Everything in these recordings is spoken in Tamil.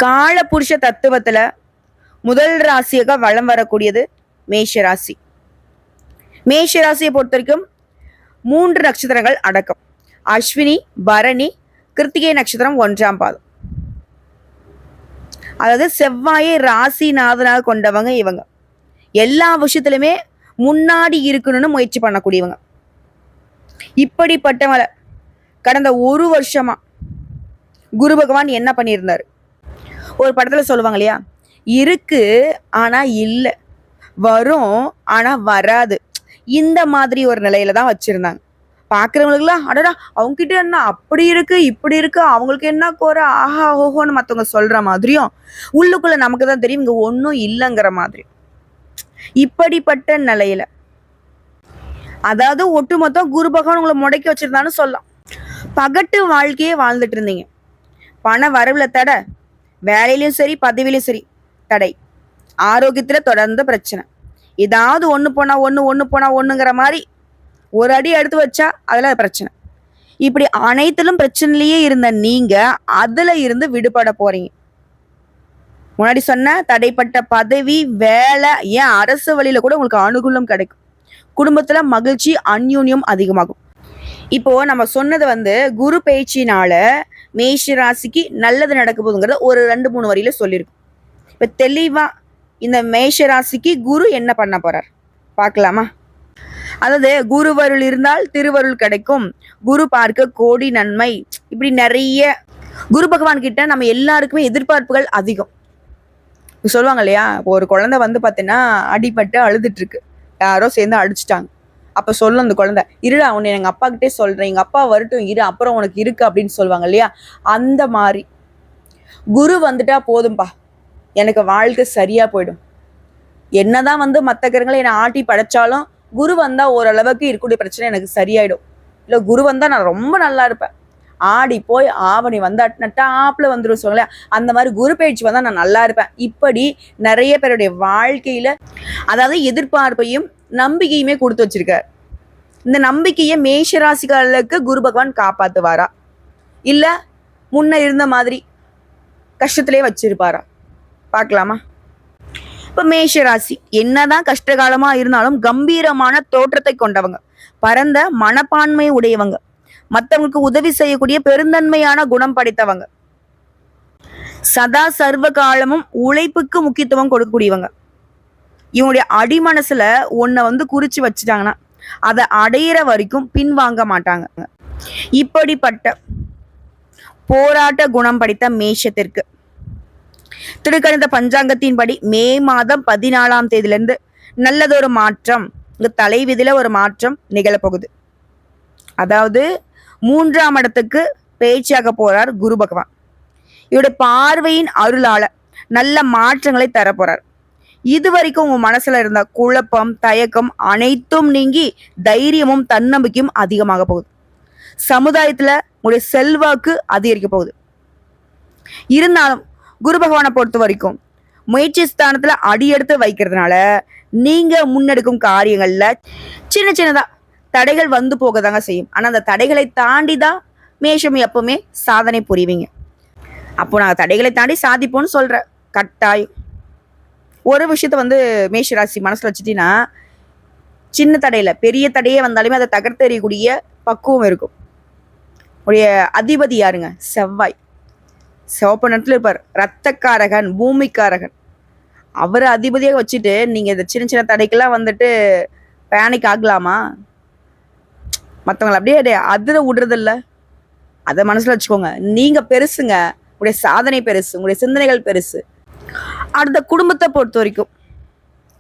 காலபுருஷ தத்துவத்துல முதல் ராசியாக வளம் வரக்கூடியது மேஷ ராசி. மேஷ ராசியை பொறுத்த வரைக்கும் 3 நட்சத்திரங்கள் அடக்கம். அஸ்வினி, பரணி, கிருத்திகை நட்சத்திரம் 1ஆம் பாதம். அதாவது செவ்வாயை ராசிநாதனாக கொண்டவங்க இவங்க. எல்லா விஷயத்திலுமே முன்னாடி இருக்கணும்னு முயற்சி பண்ணக்கூடியவங்க. இப்படிப்பட்டவங்கள கடந்த 1 வருஷமா குரு பகவான் என்ன பண்ணியிருந்தாரு? ஒரு படத்துல சொல்லுவாங்க இல்லையா, இருக்கு ஆனா இல்ல, வரும் ஆனா வராது. இந்த மாதிரி ஒரு நிலையில தான் வச்சிருந்தாங்க. பாக்குறவங்களுக்குலாம் அடடா அவங்க கிட்ட என்ன அப்படி இருக்கு இப்படி இருக்கு, அவங்களுக்கு என்ன குறை, ஆஹா ஓஹோன்னு மத்தவங்க சொல்ற மாதிரியும், உள்ளுக்குள்ள நமக்கு தான் தெரியும் இங்க ஒன்றும் இல்லைங்கிற மாதிரி. இப்படிப்பட்ட நிலையில அதாவது ஒட்டுமொத்தம் குரு பகவான் உங்களை முடக்கி வச்சிருந்தான்னு சொல்லலாம். பகட்டு வாழ்க்கையே வாழ்ந்துட்டு இருந்தீங்க. பண வரவுல தடை, வேலையிலும் சரி பதவியிலும் சரி தடை, ஆரோக்கியத்துல தொடர்ந்து பிரச்சனை, ஏதாவது ஒண்ணு போனா ஒண்ணுங்கிற மாதிரி ஒரு அடி எடுத்து வச்சா அதுல பிரச்சனை. இப்படி அனைத்திலும் பிரச்சனையிலேயே இருந்த நீங்க அதுல இருந்து விடுபட போறீங்க. முன்னாடி சொன்ன தடைப்பட்ட பதவி, வேலை, ஏன் அரசு வழியில கூட உங்களுக்கு அனுகூலம் கிடைக்கும். குடும்பத்துல மகிழ்ச்சி, அந்யூன்யம் அதிகமாகும். இப்போ நம்ம சொன்னது குரு பயிற்சினால மேஷ ராசிக்கு நல்லது நடக்க போகுதுங்கிறத ஒரு 2-3 வரியில சொல்லியிருக்கும். இப்ப தெளிவா இந்த மேஷ ராசிக்கு குரு என்ன பண்ண போறார் பார்க்கலாமா? அதாவது குருவருள் இருந்தால் திருவருள் கிடைக்கும், குரு பார்க்க கோடி நன்மை. இப்படி நிறைய குரு பகவான் கிட்ட நம்ம எல்லாருக்குமே எதிர்பார்ப்புகள் அதிகம். சொல்லுவாங்க இல்லையா, ஒரு குழந்தை பார்த்தீங்கன்னா அடிபட்டு அழுதுட்டு இருக்கு, யாரோ சேர்ந்து அடிச்சுட்டாங்க. அப்ப சொல்லும் அந்த குழந்தை, இருடா உன்னை எங்க அப்பா கிட்டே சொல்றேன், எங்க அப்பா வரட்டும் இரு, அப்புறம் உனக்கு இருக்கு அப்படின்னு சொல்லுவாங்க இல்லையா. அந்த மாதிரி குரு வந்துட்டா போதும்பா, எனக்கு வாழ்க்கை சரியா போயிடும். என்னதான் மற்ற கிரகங்களை என்னை ஆட்டி படைச்சாலும் குரு வந்தா ஓரளவுக்கு இருக்கக்கூடிய பிரச்சனை எனக்கு சரியாயிடும். இல்ல குரு வந்தா நான் ரொம்ப நல்லா இருப்பேன், ஆடி போய் ஆவணி வந்தாட்டினட்டா ஆப்புல வந்துடும் சொல்லுங்களேன். அந்த மாதிரி குரு பயிற்சி வந்தா நான் நல்லா இருப்பேன். இப்படி நிறைய பேருடைய வாழ்க்கையில அதாவது எதிர்பார்ப்பையும் நம்பிக்கையுமே கொடுத்து வச்சிருக்கார். இந்த நம்பிக்கையை மேஷ ராசிகளுக்கு குரு பகவான் காப்பாத்துவாரா, இல்ல முன்ன இருந்த மாதிரி கஷ்டத்திலே வச்சிருப்பாரா பார்க்கலாமா? இப்ப மேஷ ராசி என்னதான் கஷ்டகாலமா இருந்தாலும் கம்பீரமான தோற்றத்தை கொண்டவங்க, பரந்த மனப்பான்மை உடையவங்க, மற்றவங்களுக்கு உதவி செய்யக்கூடிய பெருந்தன்மையான குணம் படைத்தவங்க, சதா சர்வ காலமும் உழைப்புக்கு முக்கியத்துவம் கொடுக்கக்கூடியவங்க. இவங்களுடைய அடிமனசுல ஒன்ன குறிச்சு வச்சுட்டாங்கன்னா அதை அடையிற வரைக்கும் பின்வாங்க மாட்டாங்க. இப்படிப்பட்ட போராட்ட குணம் படைத்த மேஷத்திற்கு திருக்கணித பஞ்சாங்கத்தின்படி மே மாதம் 14ஆம் தேதியிலிருந்து நல்லதொரு மாற்றம், இங்க தலைவிதியில ஒரு மாற்றம் நிகழப்போகுது. அதாவது 3ஆம் இடத்துக்கு பேச்சியாக போறார் குரு பகவான். இவருடைய பார்வையின் அருளால நல்ல மாற்றங்களை தர போறார். இதுவரைக்கும் உங்க மனசுல இருந்த குழப்பம், தயக்கம் அனைத்தும் நீங்கி தைரியமும் தன்னம்பிக்கையும் அதிகமாக போகுது. சமுதாயத்துல உங்களுடைய செல்வாக்கு அதிகரிக்க போகுது. இருந்தாலும் குரு பகவானை பொறுத்த வரைக்கும் முயற்சி ஸ்தானத்துல அடியெடுத்து வைக்கிறதுனால நீங்க முன்னெடுக்கும் காரியங்கள்ல சின்ன சின்னதா தடைகள் போகதாங்க செய்யும். ஆனா அந்த தடைகளை தாண்டி தான் மேஷம் எப்பவுமே சாதனை புரிவீங்க. அப்போ நான் தடைகளை தாண்டி சாதிப்போம்னு சொல்றேன். கட்டாயம் ஒரு விஷயத்த மேஷராசி மனசுல வச்சுட்டீங்கன்னா, சின்ன தடையில பெரிய தடையே வந்தாலுமே அதை தகர்த்தெறியக்கூடிய பக்குவம் இருக்கும். உடைய அதிபதி யாருங்க? செவ்வாய். சிவப்பு நிறத்துல இருப்பார், ரத்தக்காரகன், பூமிக்காரகன். அவரை அதிபதியாக வச்சுட்டு நீங்க இந்த சின்ன சின்ன தடைக்கெல்லாம் பேனிக் ஆகலாமா? மற்றவங்களை அப்படியே அதிர விடுறதில்ல. அதை மனசுல வச்சுக்கோங்க. நீங்க பெருசுங்க, உங்களுடைய சாதனை பெருசு, உங்களுடைய சிந்தனைகள் பெருசு. அடுத்த குடும்பத்தை பொறுத்த வரைக்கும்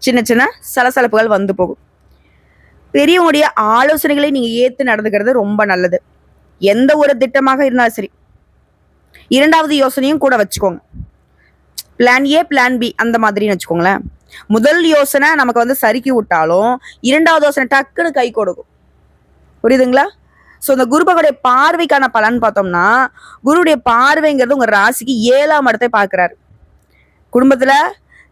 சின்ன சின்ன சலசலப்புகள் போகும். பெரியவங்களுடைய ஆலோசனைகளை நீங்க ஏத்து நடந்துக்கிறது ரொம்ப நல்லது. எந்த ஒரு திட்டமாக இருந்தாலும் சரி 2வது யோசனையும் கூட வச்சுக்கோங்க. பிளான் ஏ பிளான் பி அந்த மாதிரின்னு வச்சுக்கோங்களேன். முதல் யோசனை நமக்கு சறுக்கி விட்டாலும் 2வது யோசனை டக்குன்னு கை கொடுக்கும். புரியுதுங்களா? ஸோ இந்த குருபகனுடைய பார்வைக்கான பலன் பார்த்தோம்னா, குருடைய பார்வைங்கிறது உங்க ராசிக்கு 7ஆம் இடத்தை பார்க்கிறாரு. குடும்பத்துல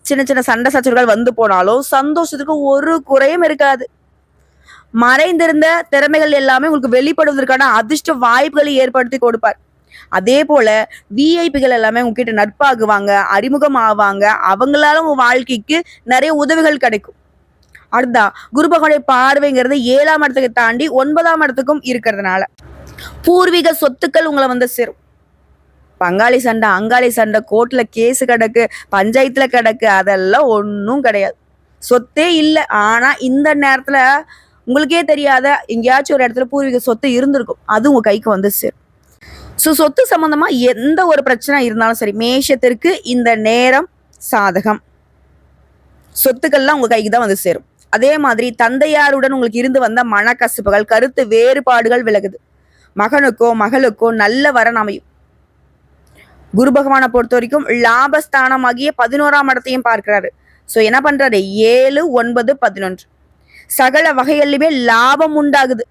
சின்ன சின்ன சண்டை சச்சரவுகள் போனாலும் சந்தோஷத்துக்கு ஒரு குறையும் இருக்காது. மறைந்திருந்த திறமைகள் எல்லாமே உங்களுக்கு வெளிப்படுவதற்கான அதிர்ஷ்ட வாய்ப்புகளை ஏற்படுத்தி கொடுப்பார். அதே போல விஐபிகள் எல்லாமே உங்ககிட்ட நட்பாகுவாங்க, அறிமுகம் ஆவாங்க. அவங்களால உங்க வாழ்க்கைக்கு நிறைய உதவிகள் கிடைக்கும். அடுத்தா குரு பகவானுடைய பார்வைங்கிறது 7ஆம் இடத்துக்கு தாண்டி 9ஆம் இடத்துக்கும் இருக்கிறதுனால பூர்வீக சொத்துக்கள் உங்களை வந்து சேரும். பங்காளி சண்டை, அங்காளி சண்டை, கோர்ட்ல கேஸ் கிடக்கு, பஞ்சாயத்துல கிடக்கு, அதெல்லாம் ஒன்றும் கிடையாது. சொத்தே இல்லை. ஆனா இந்த நேரத்துல உங்களுக்கே தெரியாத எங்கேயாச்சும் ஒரு இடத்துல பூர்வீக சொத்து இருந்திருக்கும். அது உங்க கைக்கு வந்து சேரும். ஸோ சொத்து சம்பந்தமா எந்த ஒரு பிரச்சனை இருந்தாலும் சரி, மேஷத்திற்கு இந்த நேரம் சாதகம். சொத்துக்கள்லாம் உங்க கைக்கு தான் வந்து சேரும். அதே மாதிரி தந்தையாருடன் உங்களுக்கு இருந்து வந்த மனக்கசப்புகள், கருத்து வேறுபாடுகள் விலகுது. மகனுக்கோ மகளுக்கோ நல்ல வரன் அமையும். குரு பகவானை பொறுத்த வரைக்கும் லாபஸ்தானமாகிய 11ஆம் இடத்தையும் பார்க்கிறாரு. ஸோ என்ன பண்றாரு? 7, 9, 11 சகல வகைகளிலுமே லாபம் உண்டாகுது.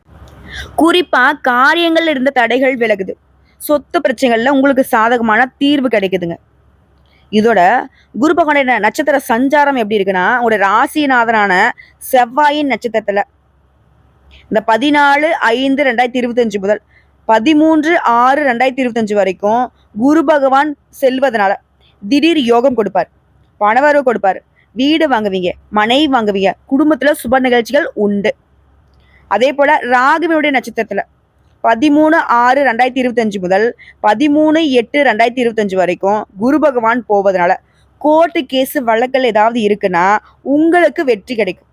குறிப்பா காரியங்கள்ல இருந்த தடைகள் விலகுது. சொத்து பிரச்சனைகள்ல உங்களுக்கு சாதகமான தீர்வு கிடைக்குதுங்க. இதோட குரு பகவானுடைய நட்சத்திர சஞ்சாரம் எப்படி இருக்குன்னா, உங்களுடைய ராசிநாதனான செவ்வாயின் நட்சத்திரத்துல இந்த 14/5/2025 முதல் 13/6/2025 வரைக்கும் குரு பகவான் செல்வதனால திடீர் யோகம் கொடுப்பார், பணவரவு கொடுப்பார், வீடு வாங்குவீங்க, மனைவி வாங்குவீங்க, குடும்பத்துல சுப நிகழ்ச்சிகள் உண்டு. அதே போல ராகுவினுடைய நட்சத்திரத்துல 13/6/2025 முதல் 13/8/2025 வரைக்கும் குரு பகவான் போவதனால கோர்ட்டு கேஸ் வழக்கல் ஏதாவது இருக்குன்னா உங்களுக்கு வெற்றி கிடைக்கும்.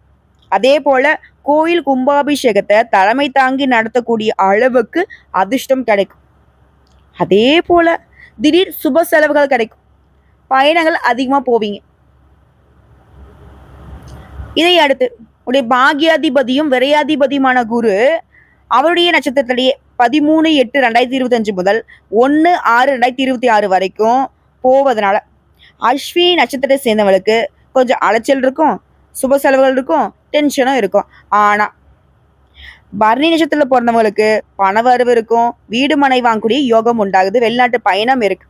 அதே போல கோயில் கும்பாபிஷேகத்தை தலைமை தாங்கி நடத்தக்கூடிய அளவுக்கு அதிர்ஷ்டம் கிடைக்கும். அதே போல திடீர் சுப செலவுகள் கிடைக்கும். பயணங்கள் அதிகமா போவீங்க. இதை அடுத்து உடைய பாகியாதிபதியும் விரையாதிபதியுமான குரு அவருடைய நட்சத்திரத்திலேயே 13/8/2025 முதல் 1/6/2026 வரைக்கும் போவதனால அஸ்வினி நட்சத்திரத்தை சேர்ந்தவங்களுக்கு கொஞ்சம் அலைச்சல் இருக்கும், சுப செலவுகள் இருக்கும், டென்ஷனும் இருக்கும். ஆனா பரணி நட்சத்திரத்துல பிறந்தவங்களுக்கு பணவரவு இருக்கும், வீடு மனை வாங்கக்கூடிய யோகம் உண்டாகுது, வெளிநாட்டு பயணம் இருக்கு.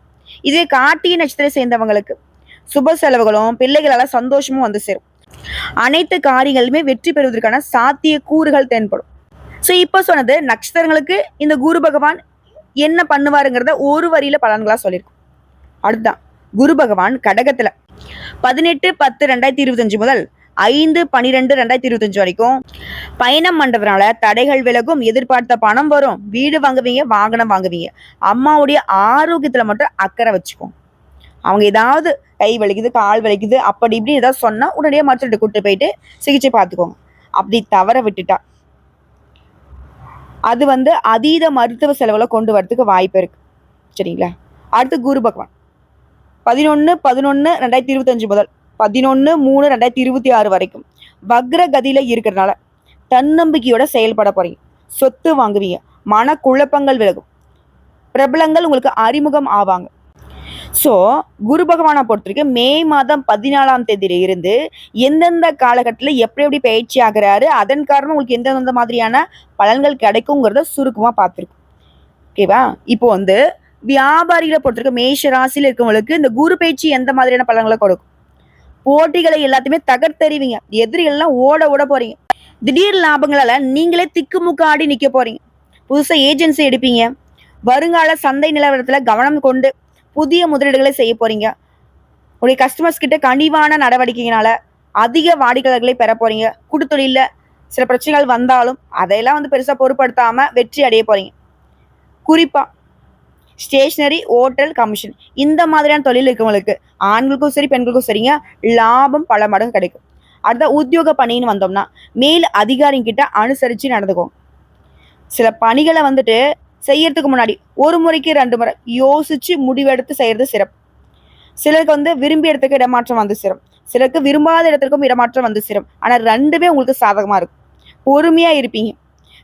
இதே கார்த்திகை நட்சத்திரத்தை சேர்ந்தவங்களுக்கு சுப செலவுகளும் பிள்ளைகளால சந்தோஷமும் வந்து சேரும். அனைத்து காரியங்களுமே வெற்றி பெறுவதற்கான சாத்திய கூறுகள் தென்படும். ஸோ இப்போ சொன்னது நட்சத்திரங்களுக்கு இந்த குரு பகவான் என்ன பண்ணுவாருங்கிறத ஒரு வரியில பலன்களா சொல்லியிருக்கும். அடுத்தான் குரு பகவான் கடகத்துல 18/10/2025 முதல் 5/12/2025 வரைக்கும் பயணம் பண்றதுனால தடைகள் விலகும், எதிர்பார்த்த பணம் வரும், வீடு வாங்குவீங்க, வாகனம் வாங்குவீங்க. அம்மாவுடைய ஆரோக்கியத்துல மட்டும் அக்கறை வச்சுக்கோங்க. அவங்க ஏதாவது கை வலிக்குது, கால் வலிக்குது, அப்படி இப்படி ஏதாவது சொன்னா உடனடியாக மருத்துவர்கிட்ட கூட்டு போயிட்டு சிகிச்சை பார்த்துக்கோங்க. அப்படி தவற விட்டுட்டா அது வந்து அதீத மருத்துவ செலவுல கொண்டு வரதுக்கு வாய்ப்பு இருக்கு. சரிங்களா? அடுத்து குரு பகவான் 11/11/2025 முதல் 11/3/2026 வரைக்கும் வக்ர கதியில இருக்கிறதுனால தன்னம்பிக்கையோட செயல்பட போறீங்க. சொத்து வாங்குவீங்க, மன குழப்பங்கள் விலகும், பிரபலங்கள் உங்களுக்கு அறிமுகம் ஆவாங்க. ஸோ குரு பகவானை பொறுத்த வரைக்கும் மே மாதம் 14ஆம் தேதியில இருந்து எந்தெந்த காலகட்டத்தில் எப்படி எப்படி பயிற்சி ஆகிறாரு, அதன் காரணம் உங்களுக்கு எந்தெந்த மாதிரியான பலன்கள் கிடைக்குங்கிறத சுருக்கமாக பார்த்துருக்கோம். ஓகேவா? இப்போ வந்து வியாபாரிகளை பொறுத்த வரைக்கும் மேஷ ராசியில் இருக்கவங்களுக்கு இந்த குரு பயிற்சி எந்த மாதிரியான பலன்களை கொடுக்கும்? போட்டிகளை எல்லாத்தையுமே தகர்த்தெறிவீங்க, எதிரிகள்லாம் ஓட ஓட போறீங்க, திடீர் லாபங்களால நீங்களே திக்குமுக்காடி நிக்க போறீங்க, புதுசா ஏஜென்சி எடுப்பீங்க, வருங்கால சந்தை நிலவரத்துல கவனம் கொண்டு புதிய முதலீடுகளை செய்ய போறீங்க. உடைய கஸ்டமர்ஸ் கிட்ட கனிவான நடவடிக்கையினால அதிக வாடிக்கையாளர்களை பெற போறீங்க. குடுத்தொழில சில பிரச்சனைகள் வந்தாலும் அதையெல்லாம் வந்து பெருசா பொருட்படுத்தாம வெற்றி அடைய போறீங்க. குறிப்பா ஸ்டேஷனரி, ஹோட்டல், கமிஷன் இந்த மாதிரியான தொழில் இருக்கவங்களுக்கு ஆண்களுக்கும் சரி பெண்களுக்கும் சரிங்க லாபம் பல மடங்கு கிடைக்கும். அடுத்த உத்தியோக பணின்னு வந்தோம்னா மேல் அதிகாரிகிட்ட அனுசரிச்சு நடந்துக்கும். சில பணிகளை வந்துட்டு செய்யறதுக்கு முன்னாடி ஒரு முறைக்கு 2 முறை யோசிச்சு முடிவெடுத்து செய்யறது சிறப்பு. சிலருக்கு வந்து விரும்பிய இடத்துக்கு இடமாற்றம் வந்து சேரும், சிலருக்கு விரும்பாத இடத்துக்கும் இடமாற்றம் வந்து சேரும். ஆனா 2மே உங்களுக்கு சாதகமா இருக்கும். பொறுமையா இருப்பீங்க.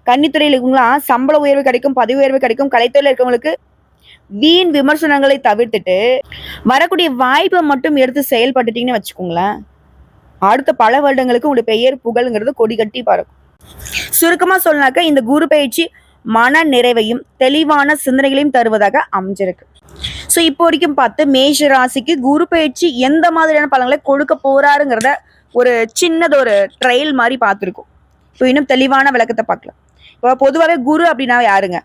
கன்னித்துறையில் இருக்கவங்களாம் சம்பள உயர்வு கிடைக்கும், பதவி உயர்வு கிடைக்கும். கலைத்துறையில் இருக்கவங்களுக்கு வீண் விமர்சனங்களை தவிர்த்துட்டு வரக்கூடிய வாய்ப்பை மட்டும் எடுத்து செயல்பட்டுட்டீங்கன்னு வச்சுக்கோங்களேன், அடுத்த பல வருடங்களுக்கு உங்களுடைய பெயர் புகழ்ங்கிறது கொடி கட்டி பறக்கும். சுருக்கமா சொன்னாக்க இந்த குரு பயிற்சி மன நிறைவையும் தெளிவான சிந்தனைகளையும் தருவதாக அமைஞ்சிருக்கு. ஸோ இப்போ வரைக்கும் பார்த்து மேஷ ராசிக்கு குரு பயிற்சி எந்த மாதிரியான பலன்களை கொடுக்க போறாருங்கிறத ஒரு சின்னதொரு ட்ரையல் மாதிரி பார்த்துருக்கோம். இப்போ இன்னும் தெளிவான விளக்கத்தை பார்க்கலாம். இப்போ பொதுவாகவே குரு அப்படின்னா யாருங்க?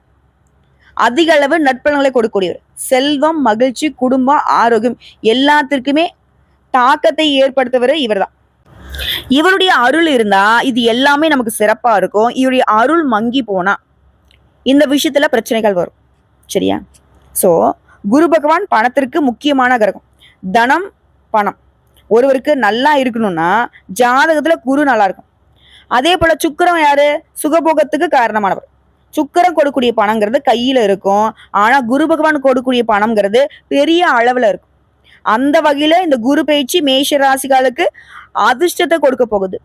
அதிக அளவு நற்பலன்களை கொடுக்கக்கூடியவர். செல்வம், மகிழ்ச்சி, குடும்பம், ஆரோக்கியம் எல்லாத்திற்குமே தாக்கத்தை ஏற்படுத்துவர் இவர்தான். இவருடைய அருள் இருந்தா இது எல்லாமே நமக்கு சிறப்பா இருக்கும். இவருடைய அருள் மங்கி போனா இந்த விஷயத்துல பிரச்சனைகள் வரும். சரியா? சோ குரு பகவான் பணத்திற்கு முக்கியமான கிரகம். தனம், பணம் ஒருவருக்கு நல்லா இருக்கணும்னா ஜாதகத்துல குரு நல்லா இருக்கும். அதே போல சுக்கிரன் யாரு? சுகபோகத்துக்கு காரணமானவர். சுக்கிரன் கொடுக்கக்கூடிய பணங்கிறது கையில இருக்கும். ஆனா குரு பகவான் கொடுக்கக்கூடிய பணம்ங்கிறது பெரிய அளவுல இருக்கும். அந்த வகையில இந்த குரு பயிற்சி மேஷ ராசிகளுக்கு அதிர்ஷ்டத்தை கொடுக்க போகுது.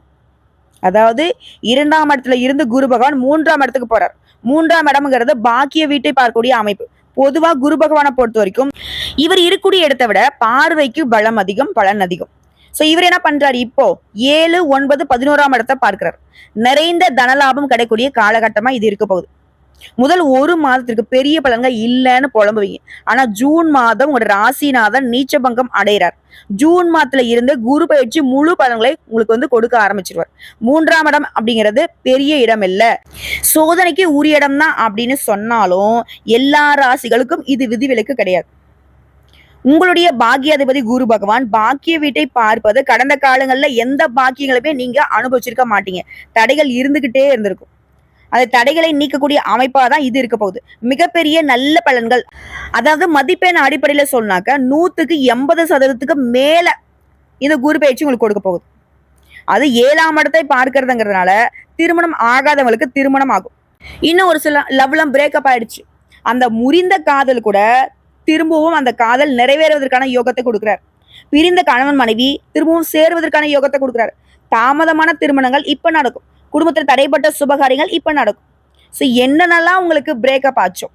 அதாவது 2ஆம் இடத்துல இருந்து குரு பகவான் 3ஆம் இடத்துக்கு போறார். 3ஆம் இடம்ங்கிறது பாக்கிய வீட்டை பார்க்கக்கூடிய அமைப்பு. பொதுவா குரு பகவானை பொறுத்த வரைக்கும் இவர் இருக்கக்கூடிய இடத்தை விட பார்வைக்கு பலம் அதிகம், பலன் அதிகம். சோ இவர் என்ன பண்றாரு? இப்போ 7, 9, 11ஆம் இடத்தை பார்க்கிறார். நிறைந்த தனலாபம் கிடைக்கக்கூடிய காலகட்டமா இது இருக்க போகுது. முதல் 1 மாதத்திற்கு பெரிய பலன்கள் இல்லைன்னு புலம்புவீங்க. ஆனா ஜூன் மாதம் உங்களோட ராசிநாதன் நீச்சபங்கம் அடைகிறார். ஜூன் மாதத்துல இருந்து குரு பயிற்சி முழு பலன்களை உங்களுக்கு கொடுக்க ஆரம்பிச்சிருவார். 3ஆம் இடம் அப்படிங்கிறது பெரிய இடம் இல்ல, சோதனைக்கு உரிய இடம் தான் அப்படின்னு சொன்னாலும் எல்லா ராசிகளுக்கும் இது விதிவிலக்கு கிடையாது. உங்களுடைய பாக்கியாதிபதி குரு பகவான் பாக்கிய வீட்டை பார்ப்பது கடந்த காலங்கள்ல எந்த பாக்கியங்களுமே நீங்க அனுபவிச்சிருக்க மாட்டீங்க. தடைகள் இருந்துகிட்டே இருந்திருக்கும். அந்த தடைகளை நீக்கக்கூடிய அமைப்பா தான் இது இருக்க போகுது. மிகப்பெரிய நல்ல பலன்கள், அதாவது மதிப்பெண் அடிப்படையில சொன்னாக்க 100க்கு 80% மேல இந்த குரு பயிற்சி உங்களுக்கு கொடுக்க போகுது. அது 7ஆம் இடத்தை பார்க்கறதுங்கிறதுனால திருமணம் ஆகாதவங்களுக்கு திருமணம் ஆகும். இன்னும் ஒரு சில லவ்லாம் பிரேக்கப் ஆயிடுச்சு, அந்த முறிந்த காதல் கூட திரும்பவும் அந்த காதல் நிறைவேறுவதற்கான யோகத்தை கொடுக்கிறார். பிரிந்த கணவன் மனைவி திரும்பவும் சேருவதற்கான யோகத்தை கொடுக்கிறார். தாமதமான திருமணங்கள் இப்ப நடக்கும். குடும்பத்தில் தடைப்பட்ட சுபகாரியங்கள் இப்ப நடக்கும். ஸோ என்னென்னலாம் உங்களுக்கு பிரேக்கப் ஆச்சோ,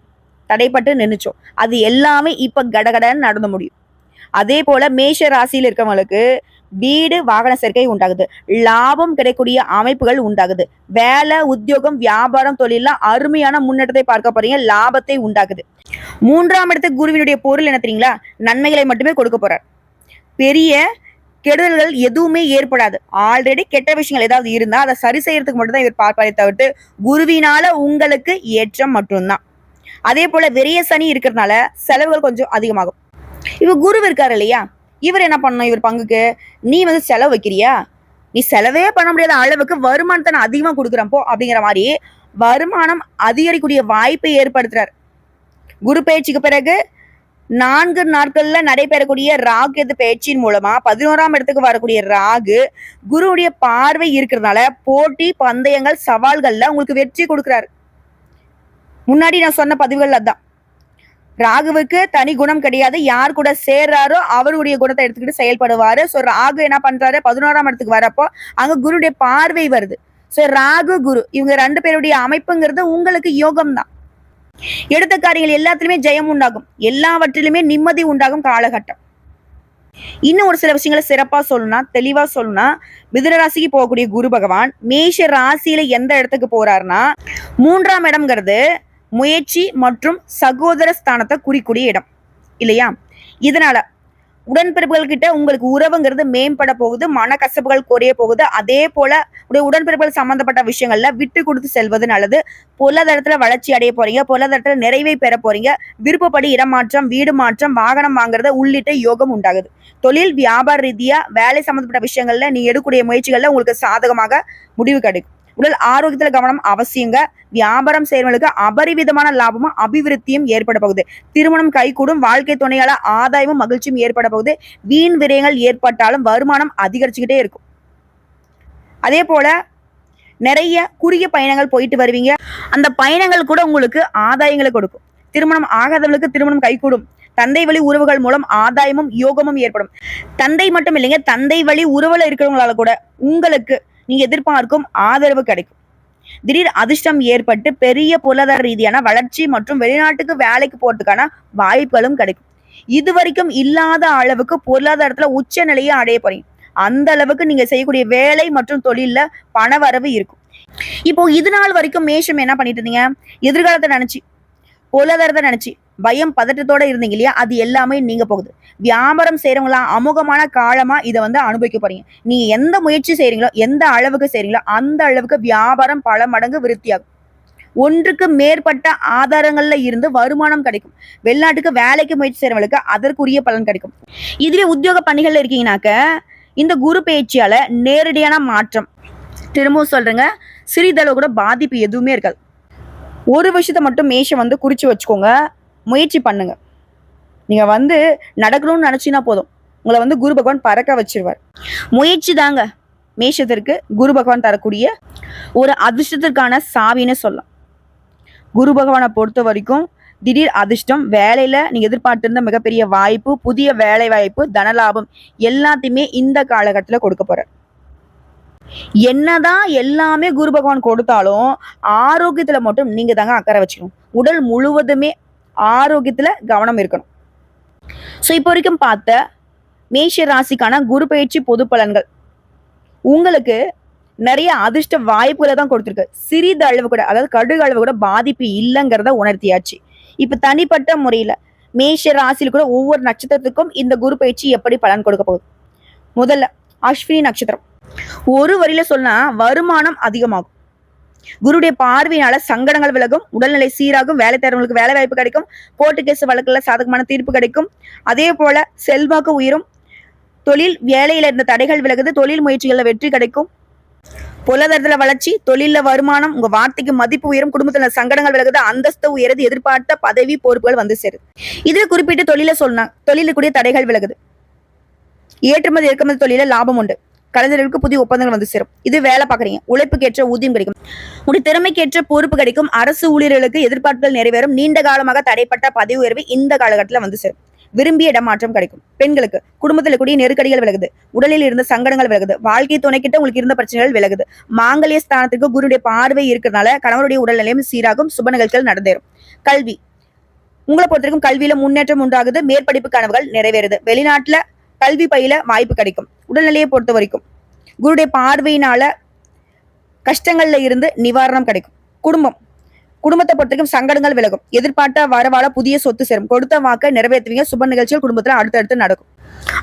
தடைப்பட்டு நின்றுச்சோ, அது எல்லாமே இப்ப கடகடன்னு நடந்து முடியும். அதே போல மேஷ ராசியில் இருக்கவங்களுக்கு வீடு வாகன சேர்க்கை உண்டாகுது. லாபம் கிடைக்கக்கூடிய அமைப்புகள் உண்டாகுது. வேலை, உத்தியோகம், வியாபாரம், தொழில அருமையான முன்னேற்றத்தை பார்க்க போறீங்க. லாபத்தை உண்டாகுது. 3ஆம் இடத்துக்கு குருவினுடைய பொருள் என்ன தெரியுங்களா? நன்மைகளை மட்டுமே கொடுக்க போறார். பெரிய கெடுதல்கள் எதுவுமே ஏற்படாது. ஆல்ரெடி கெட்ட விஷயங்கள் ஏதாவது இருந்தா அதை சரி செய்யறதுக்கு மட்டும்தான் இவர் பார்ப்பாரே தவிர்த்து குருவினால உங்களுக்கு ஏற்றம் மட்டும்தான். அதே போல விரைய சனி இருக்கிறதுனால செலவுகள் கொஞ்சம் அதிகமாகும். இவர் குரு இருக்காரு இல்லையா, இவர் என்ன பண்ணணும்? இவர் பங்குக்கு நீ செலவு வைக்கிறியா, நீ செலவே பண்ண முடியாத அளவுக்கு வருமானத்தை நான் அதிகமா கொடுக்குறப்போ அப்படிங்கிற மாதிரி வருமானம் அதிகரிக்கூடிய வாய்ப்பை ஏற்படுத்துறாரு. குரு பயிற்சிக்கு பிறகு 4 நாட்கள்ல நடைபெறக்கூடிய ராகு எது பயிற்சியின் மூலமா 11ஆம் இடத்துக்கு வரக்கூடிய ராகு குருவுடைய பார்வை இருக்கிறதுனால போட்டி, பந்தயங்கள், சவால்கள்ல உங்களுக்கு வெற்றி கொடுக்கிறாரு. முன்னாடி நான் சொன்ன பதிவுகள் அதான். ராகுவுக்கு தனி குணம் கிடையாது. யார் கூட சேர்றாரோ அவருடைய குணத்தை எடுத்துக்கிட்டு செயல்படுவாரு. சோ ராகு என்ன பண்றாரு? 11ஆம் இடத்துக்கு வரப்போ அங்க குருடைய பார்வை வருது. சோ ராகு குரு இவங்க 2 பேருடைய அமைப்புங்கிறது உங்களுக்கு யோகம் தான். எடுத்த காரியங்கள் எல்லாத்திலுமே ஜெயம் உண்டாகும். எல்லாவற்றிலுமே நிம்மதி உண்டாகும் காலகட்டம். இன்னும் ஒரு சில விஷயங்களை சிறப்பா சொல்லணும்னா, தெளிவா சொல்லணும்னா, மிதுன ராசிக்கு போகக்கூடிய குரு பகவான் மேஷ ராசியில எந்த இடத்துக்கு போறாருன்னா 3ஆம் இடம்ங்கிறது முயற்சி மற்றும் சகோதர ஸ்தானத்தை குறிக்கூடிய இடம் இல்லையா? இதனால உடன்பிறப்புகள் கிட்ட உங்களுக்கு உறவுங்கிறது மேம்பட போகுது. மனக்கசப்புகள் குறைய போகுது. அதே போல உடன்பிறப்புகள் சம்பந்தப்பட்ட விஷயங்கள்ல விட்டு கொடுத்து செல்வது நல்லது. பொருளாதாரத்துல வளர்ச்சி அடைய போறீங்க. பொருளாதாரத்துல நிறைவை பெற போறீங்க. விருப்பப்படி இடமாற்றம், வீடு மாற்றம், வாகனம் வாங்குறது உள்ளிட்ட யோகம் உண்டாகுது. தொழில், வியாபார ரீதியா வேலை சம்பந்தப்பட்ட விஷயங்கள்ல நீ எடுக்கக்கூடிய முயற்சிகள்ல உங்களுக்கு சாதகமாக முடிவு கிடைக்கும். உடல் ஆரோக்கியத்துல கவனம் அவசியங்க. வியாபாரம் செய்யறவங்களுக்கு அபரிவிதமான லாபமும் அபிவிருத்தியும் ஏற்பட போகுது. திருமணம் கைகூடும். வாழ்க்கை துணையால ஆதாயமும் மகிழ்ச்சியும் ஏற்பட போகுது. வீண் விரயங்கள் ஏற்பட்டாலும் வருமானம் அதிகரிச்சுக்கிட்டே இருக்கும். அதே போல நிறைய குறுகிய பயணங்கள் போயிட்டு வருவீங்க. அந்த பயணங்கள் கூட உங்களுக்கு ஆதாயங்களை கொடுக்கும். திருமணம் ஆகாதவங்களுக்கு திருமணம் கைகூடும். தந்தை வழி உறவுகள் மூலம் ஆதாயமும் யோகமும் ஏற்படும். தந்தை மட்டும் இல்லைங்க, தந்தை வழி உறவுல இருக்கிறவங்களால கூட உங்களுக்கு நீங்க எதிர்பார்க்கும் ஆதரவு கிடைக்கும். திடீர் அதிர்ஷ்டம் ஏற்பட்டு பெரிய பொருளாதார ரீதியான வளர்ச்சி மற்றும் வெளிநாட்டுக்கு வேலைக்கு போறதுக்கான வாய்ப்புகளும் கிடைக்கும். இதுவரைக்கும் இல்லாத அளவுக்கு பொருளாதாரத்துல உச்ச நிலையை அடைய போறீங்க. அந்த அளவுக்கு நீங்க செய்யக்கூடிய வேலை மற்றும் தொழில்ல பண வரவு இருக்கும். இப்போ இது நாள் வரைக்கும் மேஷம் என்ன பண்ணிட்டு இருந்தீங்க? எதிர்காலத்தை நினைச்சு, பொருளாதாரத்தை நினைச்சு பயம் பதட்டத்தோட இருந்தீங்க இல்லையா? அது எல்லாமே நீங்க போகுது. வியாபாரம் செய்யறவங்களா அமோகமான காலமா இதை அனுபவிக்க போறீங்க. நீங்க எந்த முயற்சி செய்யறீங்களோ, எந்த அளவுக்கு செய்றீங்களோ அந்த அளவுக்கு வியாபாரம் பல மடங்கு விருத்தியாகும். ஒன்றுக்கு மேற்பட்ட ஆதாரங்கள்ல இருந்து வருமானம் கிடைக்கும். வெளிநாட்டுக்கு வேலைக்கு முயற்சி செய்யறவங்களுக்கு அதற்குரிய பலன் கிடைக்கும். இதுவே உத்தியோக பணிகள்ல இருக்கீங்கன்னாக்க இந்த குரு பயிற்சியால நேரடியான மாற்றம். திரும்பவும் சொல்றேங்க, சிறிதளவு கூட பாதிப்பு எதுவுமே இருக்காது. ஒரு விஷயத்த மட்டும் மேஷம் குறிச்சு வச்சுக்கோங்க, முயற்சி பண்ணுங்க. நீங்க நடக்கணும்னு நினைச்சீங்கன்னா போதும், உங்களை குரு பகவான் பறக்க வச்சிருவார். முயற்சி தாங்க மேஷத்திற்கு குரு பகவான் தரக்கூடிய ஒரு அதிர்ஷ்டத்திற்கான சாவின்னு சொல்லலாம். குரு பகவானை பொறுத்த வரைக்கும் திடீர் அதிர்ஷ்டம், வேலையில நீங்க எதிர்பார்த்திருந்த மிகப்பெரிய வாய்ப்பு, புதிய வேலை வாய்ப்பு, தனலாபம் எல்லாத்தையுமே இந்த காலகட்டத்துல கொடுக்க போறார். என்னதான் எல்லாமே குரு பகவான் கொடுத்தாலும் ஆரோக்கியத்துல மட்டும் நீங்க தாங்க அக்கறை வச்சுக்கணும். உடல் முழுவதுமே ஆரோக்கியத்துல கவனம் இருக்கணும். சோ இப்போ வரைக்கும் பார்த்த மேஷ ராசிக்கான குரு பயிற்சி பொது பலன்கள் உங்களுக்கு நிறைய அதிர்ஷ்ட வாய்ப்புகளை தான் கொடுத்துருக்கு. சிறிது அளவு கூட, அதாவது கடுகு அளவு கூட பாதிப்பு இல்லைங்கிறத உணர்த்தியாச்சு. இப்ப தனிப்பட்ட முறையில மேஷ ராசியில் கூட ஒவ்வொரு நட்சத்திரத்துக்கும் இந்த குரு பயிற்சி எப்படி பலன் கொடுக்க போகுது. முதல்ல அஸ்வினி நட்சத்திரம். ஒரு வரியில சொன்னா வருமானம் அதிகமாகும். குருடைய பார்வையினால சங்கடங்கள் விலகும், உடல்நிலை சீராகும், வேலை தேர்வுகளுக்கு வேலை வாய்ப்பு கிடைக்கும், கோர்ட்டு கேஸ் வழக்குல சாதகமான தீர்ப்பு கிடைக்கும். அதே போல செல்வாக்கு உயரும், தொழில் வேலையில இருந்த தடைகள் விலகுது, தொழில் முயற்சிகள்ல வெற்றி கிடைக்கும், பொருளாதாரத்துல வளர்ச்சி, தொழில வருமானம், உங்க வார்த்தைக்கு மதிப்பு உயரும், குடும்பத்துல சங்கடங்கள் விலகுது, அந்தஸ்து உயருது, எதிர்பார்த்த பதவி பொறுப்புகள் சேருது. இதுல குறிப்பிட்டு தொழில சொன்னா தொழிலுக்குரிய தடைகள் விலகுது, ஏற்றுமதி இறக்குமதி தொழில லாபம் உண்டு, கலைஞர்களுக்கு புதிய ஒப்பந்தங்கள் சேரும். இது வேலை பாக்குறீங்க, உழைப்புக்கேற்ற ஊதியம் கிடைக்கும், உங்களுடைய திறமைக்கேற்ற பொறுப்பு கிடைக்கும், அரசு ஊழியர்களுக்கு எதிர்பார்ப்புகள் நிறைவேறும், நீண்ட காலமாக தடைப்பட்ட பதவி உயர்வு இந்த காலகட்டத்தில் சேரும், விரும்பிய இடமாற்றம் கிடைக்கும். பெண்களுக்கு குடும்பத்தில் கூடிய நெருக்கடிகள் விலகுது, உடலில் இருந்த சங்கடங்கள் விலகுது, வாழ்க்கை துணைக்கிட்ட உங்களுக்கு இருந்த பிரச்சனைகள் விலகுது, மாங்கல்ய ஸ்தானத்துக்கு குருடைய பார்வை இருக்கிறதுனால கணவருடைய உடல்நிலையும் சீராகும், சுப நிகழ்ச்சிகள் நடந்தேறும். கல்வி உங்களை பொறுத்தவரைக்கும் கல்வியில முன்னேற்றம் உண்டாகுது, மேற்படிப்பு கனவுகள் நிறைவேறுது, வெளிநாட்டுல கல்வி பயில வாய்ப்பு கிடைக்கும். உடல்நிலையை பொறுத்த வரைக்கும் குருடைய பார்வையினால கஷ்டங்கள்ல இருந்து நிவாரணம் கிடைக்கும். குடும்பத்தை பொறுத்தவரைக்கும் சங்கடங்கள் விலகும், எதிர்பார்த்த வரவால புதிய சொத்து சேரும், கொடுத்த வாக்க நிறைவேற்றுவீங்க, சுப நிகழ்ச்சிகள் குடும்பத்துல அடுத்தடுத்து நடக்கும்.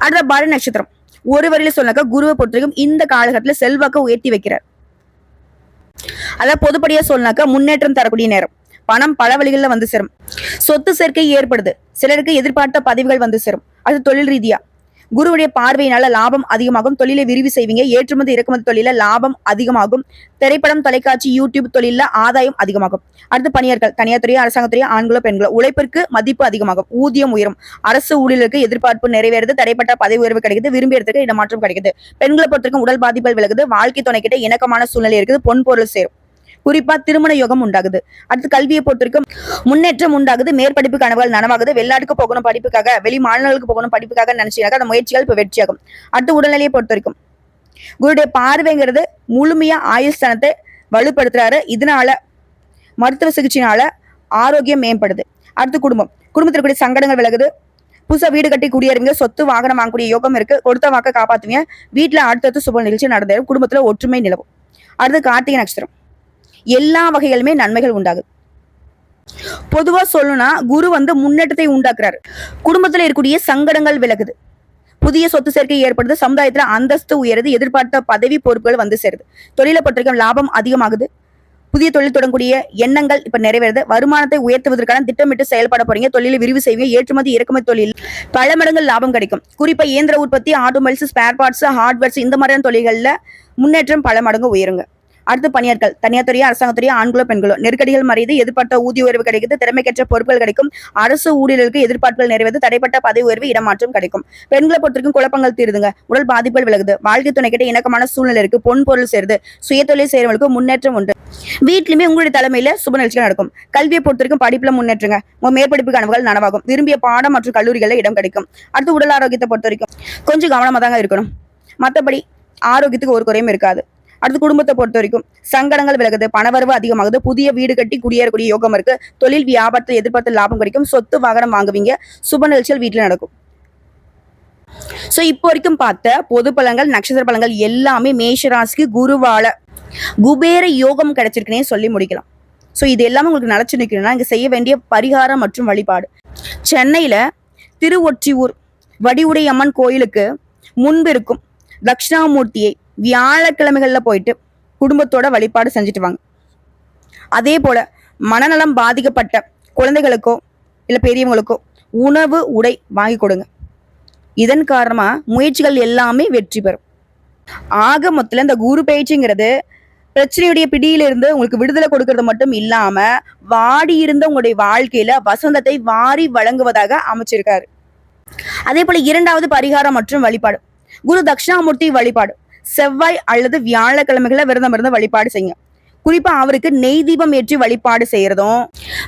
அடுத்த பார நட்சத்திரம். ஒரு வரியில சொன்னாக்க குருவை பொறுத்தவரைக்கும் இந்த காலகட்டத்துல செல்வாக்க உயர்த்தி வைக்கிறார். அதாவது பொதுப்படியா சொன்னாக்க முன்னேற்றம் தரக்கூடிய நேரம், பணம் பல வழிகளில் சேரும், சொத்து சேர்க்கை ஏற்படுது, சிலருக்கு எதிர்பார்த்த பதவிகள் சேரும். அது தொழில் ரீதியா குருவுடைய பார்வையினால லாபம் அதிகமாகும், தொழிலை விரிவு செய்வீங்க, ஏற்றுமதி இறக்குமதி தொழில லாபம் அதிகமாகும், திரைப்படம் தொலைக்காட்சி யூடியூப் தொழில ஆதாயம் அதிகமாகும். அடுத்து பணியர்கள், தனியார் துறை அரசாங்கத்துறை ஆண்களோ பெண்களோ உழைப்பிற்கு மதிப்பு அதிகமாகும், ஊதியம் உயரும், அரசு ஊழியர்களுக்கு எதிர்பார்ப்பு நிறைவேறுது, தடைப்பட்ட பதவி உயர்வு கிடைக்குது, விரும்பிய இடத்துக்கு இடமாற்றம் கிடைக்குது. பெண்களை பொறுத்தவரைக்கும் உடல் பாதிப்புகள் விலகுது, வாழ்க்கை துணைக்கிட்ட இணக்கமான சூழ்நிலை இருக்குது, பொன் பொருள் சேரும், குறிப்பா திருமண யோகம் உண்டாகுது. அடுத்து கல்வியை பொறுத்திருக்கும் முன்னேற்றம் உண்டாகுது, மேற்படிப்பு கனவுகள் நனவாகுது, வெளிநாட்டுக்கு போகணும் படிப்புக்காக, வெளி மாநிலங்களுக்கு போகணும் படிப்புக்காக நினைச்சீங்கன்னா அந்த முயற்சிகள் இப்ப வெற்றியாகும். அடுத்து உடல்நிலையை பொறுத்திருக்கும் குருடைய பார்வைங்கிறது முழுமையா ஆயுள் ஸ்தானத்தை வலுப்படுத்துறாரு, இதனால மருத்துவ சிகிச்சையினால ஆரோக்கியம் மேம்படுது. அடுத்து குடும்பத்திற்குரிய சங்கடங்கள் விலகுது, புதுசா வீடு கட்டி குடியேறுவீங்க, சொத்து வாகனம் வாங்கக்கூடிய யோகம் இருக்கு, கொடுத்த வாக்க காப்பாத்துவீங்க, வீட்டுல அடுத்தடுத்து சுப நிகழ்ச்சி நடந்தேறும், குடும்பத்துல ஒற்றுமை நிலவும். அடுத்து கார்த்திகை நட்சத்திரம். எல்லா வகைகளுமே நன்மைகள் உண்டாகுது. பொதுவா சொல்லணும்னா குரு முன்னேற்றத்தை உண்டாக்குறாரு, குடும்பத்துல இருக்கக்கூடிய சங்கடங்கள் விலகுது, புதிய சொத்து சேர்க்கை ஏற்படுது, சமுதாயத்துல அந்தஸ்து உயருது, எதிர்பார்த்த பதவி பொறுப்புகள் சேருது, தொழிலை பொறுத்தவரைக்கும் லாபம் அதிகமாகுது, புதிய தொழில் தொடங்கக்கூடிய எண்ணங்கள் இப்ப நிறைவேறுது, வருமானத்தை உயர்த்துவதற்கான திட்டமிட்டு செயல்பட போறீங்க, தொழிலை விரிவு செய்வீங்க, ஏற்றுமதி இறக்குமதி தொழில் பல மடங்கு லாபம் கிடைக்கும், குறிப்பா இயந்திர உற்பத்தி, ஆட்டோமொபைல்ஸ், ஸ்பேர் பார்ட்ஸ், ஹார்ட்வேர்ஸ் இந்த மாதிரியான தொழில்கள்ல முன்னேற்றம் பல மடங்கு உயருங்க. அடுத்து பணியாட்கள், தனியார் துறையா அரசாங்கத்துறையா ஆண்களோ பெண்களோ நெருக்கடிகள் மறையுது, எதிர்பார்த்த ஊதிய உயர்வு கிடைக்குது, திறமைக்கேற்ற பொறுப்புகள் கிடைக்கும், அரசு ஊழியர்களுக்கு எதிர்பார்ப்புகள் நிறைவேறுது, தடைப்பட்ட பதவி உயர்வு இடமாற்றம் கிடைக்கும். பெண்களை பொறுத்திருக்கும் குழப்பங்கள் தீருதுங்க, உடல் பாதிப்புகள் விலகுது, வாழ்க்கை துணை கிட்ட இணக்கமான சூழ்நிலை இருக்கு, பொன் பொருள் சேருது, சுய தொழில் செய்யறவங்களுக்கு முன்னேற்றம் உண்டு, வீட்லயுமே உங்களுடைய தலைமையில சுப நிகழ்ச்சிகள் நடக்கும். கல்வியை பொறுத்திருக்கும் படிப்புல முன்னேற்றுங்க, உங்க மேற்படிப்பு கனவுகள் நனவாகும், விரும்பிய பாடம் மற்றும் கல்லூரிகளில் இடம் கிடைக்கும். அடுத்து உடல் ஆரோக்கியத்தை பொறுத்த வரைக்கும் கொஞ்சம் கவனமா தாங்க இருக்கணும், மற்றபடி ஆரோக்கியத்துக்கு ஒரு குறையும் இருக்காது. அடுத்து குடும்பத்தை பொறுத்த வரைக்கும் சங்கடங்கள் விலகுது, பணவரவு அதிகமாகுது, புதிய வீடு கட்டி குடியேறக்கூடிய யோகம் இருக்கு, தொழில் வியாபாரத்தில் எதிர்பார்த்த லாபம் கிடைக்கும், சொத்து வாகனம் வாங்குவீங்க, சுப நிகழ்ச்சிகள் வீட்டுல நடக்கும். சோ இப்போ வரைக்கும் பார்த்த பொது பலன்கள், நட்சத்திர பலன்கள் எல்லாமே மேஷராசிக்கு குருவால குபேர யோகம் கிடைச்சிருக்குன்னே சொல்லி முடிக்கலாம். சோ இது எல்லாமே உங்களுக்கு நினைச்சு நிக்கணும்னா இங்க செய்ய வேண்டிய பரிகாரம் மற்றும் வழிபாடு. சென்னையில திருவொற்றியூர் வடிவுடை அம்மன் கோயிலுக்கு முன்பு இருக்கும் தட்சிணாமூர்த்தியை வியாழக்கிழமைகள்ல போயிட்டு குடும்பத்தோட வழிபாடு செஞ்சுட்டு வாங்க. அதே போல மனநலம் பாதிக்கப்பட்ட குழந்தைகளுக்கோ இல்லை பெரியவங்களுக்கோ உணவு உடை வாங்கி கொடுங்க. இதன் காரணமா முயற்சிகள் எல்லாமே வெற்றி பெறும். ஆக மொத்தத்துல இந்த குரு பயிற்சிங்கிறது பிரச்சனையுடைய பிடியிலிருந்து உங்களுக்கு விடுதலை கொடுக்கறது மட்டும் இல்லாம வாடி இருந்த உங்களுடைய வாழ்க்கையில வசந்தத்தை வாரி வழங்குவதாக அமைச்சிருக்காரு. அதே போல இரண்டாவது பரிகாரம் மற்றும் வழிபாடு, குரு தட்சிணாமூர்த்தி வழிபாடு. செவ்வாய் அல்லது வியாழக்கிழமைகளை விரதம் இருந்து வழிபாடு செய்யுங்க. குறிப்பா அவருக்கு நெய் தீபம் ஏற்றி வழிபாடு செய்யறதும்,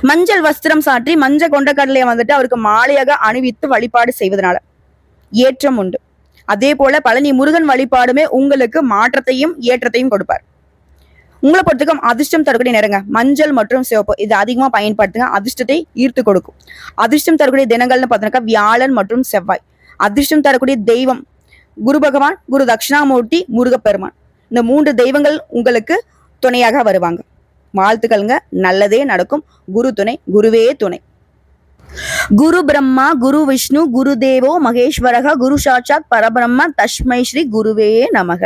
மஞ்சள் வஸ்திரம் சாற்றி மஞ்சள் கொண்ட கடலையை வந்துட்டு அவருக்கு மாலையாக அணிவித்து வழிபாடு செய்வதனால ஏற்றம் உண்டு. அதே போல பழனி முருகன் வழிபாடுமே உங்களுக்கு மாற்றத்தையும் ஏற்றத்தையும் கொடுப்பார். உங்களை பொறுத்துக்கும் அதிர்ஷ்டம் தரக்கூடிய நிறங்க மஞ்சள் மற்றும் சிவப்பு, இது அதிகமா பயன்படுத்துங்க. அதிர்ஷ்டத்தை ஈர்த்து கொடுக்கும். அதிர்ஷ்டம் தரக்கூடிய தினங்கள்னு பார்த்தோம்னாக்கா வியாழன் மற்றும் செவ்வாய். அதிர்ஷ்டம் தரக்கூடிய தெய்வம் குரு பகவான், குரு தட்சிணாமூர்த்தி, முருகப்பெருமான். இந்த 3 தெய்வங்கள் உங்களுக்கு துணையாக வருவாங்க. வாழ்த்துக்கள்ங்க, நல்லதே நடக்கும். குரு துணை, குருவே துணை. குரு பிரம்மா குரு விஷ்ணு குரு தேவோ மகேஸ்வரக குரு சாட்சாத் பரபிரம்ம தஸ்மை ஸ்ரீ குருவே நமக.